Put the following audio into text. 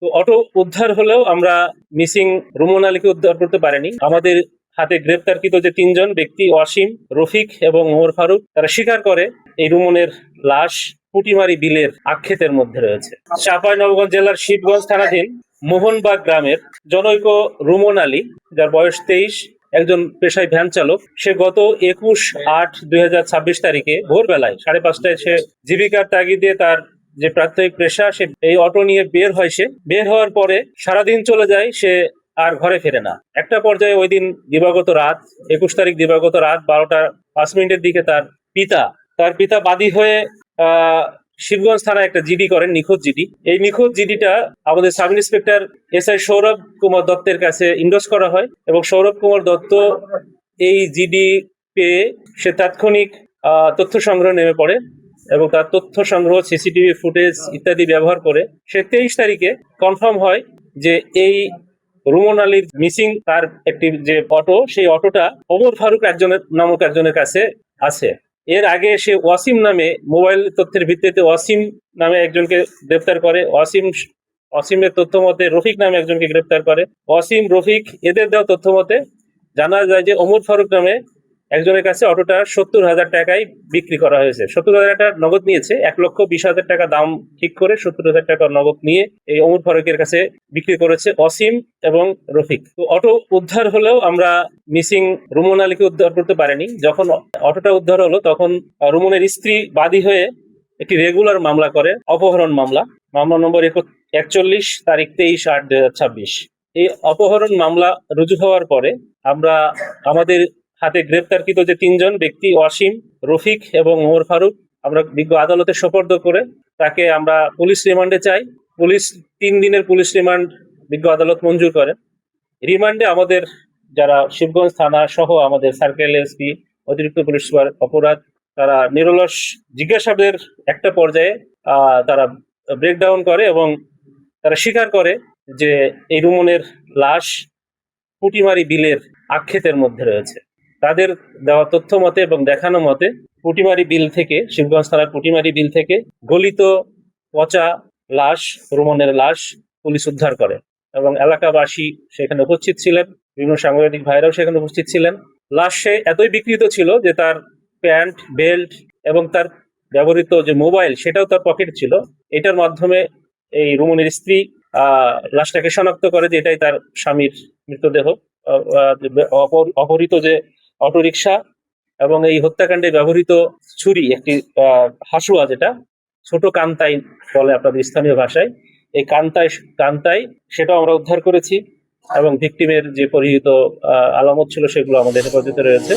তো অটো উদ্ধার হলেও আমরা মিসিং রুমন আলীকে উদ্ধার করতে পারিনি। আমাদের হাতে গ্রেপ্তারকৃত যে তিনজন ব্যক্তি অসীম, রফিক এবং ওমর ফারুক, তারা স্বীকার করে এই রুমনের লাশ পুটিমারি বিলের আক্ষেতের মধ্যে রয়েছে। চাঁপাইনবাবগঞ্জ জেলার শিবগঞ্জ থানাধীন মোহনবাগ গ্রামের জনৈক রুমন আলী, যার বয়স 23, একজন পেশায় ভ্যান চালক। সে গত 21/8/2026 তারিখে ভোরবেলায় 5:30টায় সে জীবিকার তাগিদে তার যে প্রাত্যহিক পেশা, সে এই অটো নিয়ে বের হয়। সে বের হওয়ার পরে সারাদিন চলে যায়, সে আর ঘরে ফেরে না। একটা পর্যায়ে ওই দিন দিবাগত রাত 21 তারিখ দিবাগত রাত 12:05 দিকে তার পিতা বাদী হয়ে শিবগঞ্জ থানায় একটা জিডি করেন, নিখোঁজ জিডি। এই নিখোঁজ জিডিটা আমাদের sub inspector SI Sourav Kumar দত্তের কাছে ইন্ডোজ করা হয় এবং সৌরভ কুমার দত্ত এই জিডি পেয়ে সে তাৎক্ষণিক তথ্য সংগ্রহ নেমে পড়ে এবং তার তথ্য সংগ্রহ, সিসিটিভি ফুটেজ ইত্যাদি ব্যবহার করে সে 23 তারিখে কনফার্ম হয় যে এই রুমন আলীর মিসিং তার একটি যে অটো, সেই অটোটা ওমর ফারুক নামক একজনের কাছে আছে। এর আগে সে ওয়াসিম নামে মোবাইল তথ্যের ভিত্তিতে ওয়াসিম নামে একজনকে গ্রেপ্তার করে। ওয়াসিমের তথ্য মতে রফিক নামে একজনকে গ্রেপ্তার করে। ওয়াসিম, রফিক এদের দেওয়া তথ্য মতে জানা যায় যে ওমর ফারুক নামে একজনের কাছে অটোটা 70,000 টাকায় বিক্রি করা হয়েছে। 70,000 টাকা নগদ নিয়েছে, 1,20,000 টাকা দাম ঠিক করে 70,000 টাকা নগদ নিয়ে এই ওমর ফারুকের কাছে বিক্রি করেছে ওয়াসিম এবং রফিক। তো অটো উদ্ধার হলেও আমরা মিসিং রুমন আলীকে উদ্ধার করতে পারিনি। যখন অটোটা উদ্ধার হলো তখন রুমনের স্ত্রী বাদী হয়ে একটি রেগুলার মামলা করে, অপহরণ মামলা নম্বর 41 তারিখ 23/8/2026। এই অপহরণ মামলা রুজু হওয়ার পরে আমরা আমাদের হাতে গ্রেপ্তারকৃত যে তিনজন ব্যক্তি অসীম, রফিক এবং ওমর ফারুক আমরা বিজ্ঞ আদালতে সোপর্দ করে তাকে আমরা পুলিশ রিমান্ডে চাই। পুলিশ 3 দিনের পুলিশ রিমান্ড বিজ্ঞ আদালত মঞ্জুর করে। রিমান্ডে আমাদের যারা শিবগঞ্জ থানা সহ আমাদের সার্কেল এসপি, অতিরিক্ত পুলিশ সুপার অপরাধ, তারা নিরলস জিজ্ঞাসাবাদের একটা পর্যায়ে তারা ব্রেকডাউন করে এবং তারা স্বীকার করে যে এই রুমনের লাশ পুটিমারি বিলের আক্ষেতের মধ্যে রয়েছে। তাদের দেওয়া তথ্য মতে এবং দেখানো মতে পুটিমারি বিল থেকে, শিবগঞ্জ থানার পুটিমারি বিল থেকে গলিত পচা লাশ, রুমনের লাশ পুলিশ উদ্ধার করে এবং এলাকাবাসী সেখানে উপস্থিত ছিলেন, বিভিন্ন সাংবাদিক ভাইরাও সেখানে উপস্থিত ছিলেন। লাশ সে এতই বিকৃত ছিল যে তার প্যান্ট, বেল্ট এবং তার ব্যবহৃত যে মোবাইল সেটাও তার পকেট ছিল। এটার মাধ্যমে এই রুমনের স্ত্রী লাশটাকে শনাক্ত করে যে এটাই তার স্বামীর মৃতদেহ। অপহৃত যে অটোরিকশা এবং এই হত্যাকাণ্ডে ব্যবহৃত ছুরি, একটি হাসুয়া, যেটা ছোট কান্তাই বলে আপনাদের স্থানীয় ভাষায়, এই কান্তাই সেটাও আমরা উদ্ধার করেছি এবং ভিকটিমের যে পরিহিত আলামত ছিল সেগুলো আমাদের হেফাজতে রয়েছে।